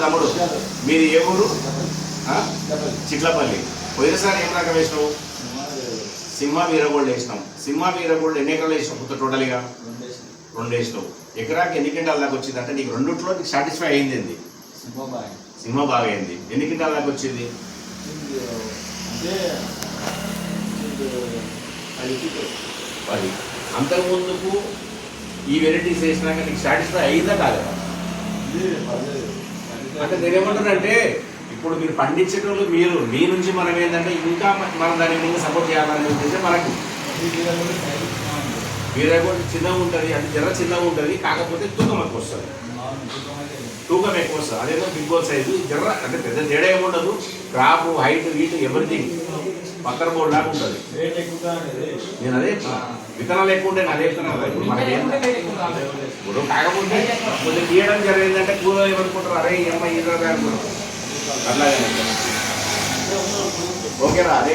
తమ్ముడు మీది ఏ ఊరు? చిట్లపల్లి. పోయినసారి ఏం రకం వేసినావు? సింహ వీరగోల్డ్ వేసినాం. సింహ వీరగోల్డ్ ఎన్ని ఎకరాలు వేసినావు టోటల్గా? 2 వేసినావు. ఎకరాకి ఎన్ని క్వింటాల దాకా వచ్చింది? అంటే నీకు రెండిట్లో నీకు సాటిస్ఫై అయింది ఏంది? సింహ బాగా అయింది. ఎన్ని క్వింటాల దాకా వచ్చింది? 10. అంతకుముందుకు ఈ వెరైటీస్ వేసినాక నీకు సాటిస్ఫై అయిందా కాదా? అంటే నేనేమంటానంటే ఇప్పుడు మీరు పండించేటోళ్ళు మీరు మీ నుంచి మనం ఏంటంటే ఇంకా మనం దాని మీద సపోర్ట్ చేయాలని ఉద్దేశం మనకు. వీరగోల్డ్ చిన్నగా ఉంటుంది, అంటే జర చిన్నగా ఉంటుంది, కాకపోతే తూకం ఎక్కువ వస్తుంది. అదేమో బిగ్ బోల్ సైజు జర్ర, అంటే పెద్ద తేడా ఏమి ఉండదు. క్రాప్ హైట్ వీట్ ఎవ్రీథింగ్ పక్కన బోర్డు లాగా ఉంటుంది. నేను అదే విత్తనాలు ఎక్కువ ఉంటాయి, అదే విత్తనాలు ఇప్పుడు మనకి ఇప్పుడు కాకపోతే కొంచెం తీయడం జరిగిందంటే కూర ఏమనుకుంటారు, అరే ఏమో ఈజీ అనుకుంటారు. అట్లాగే ఓకేరా. అదే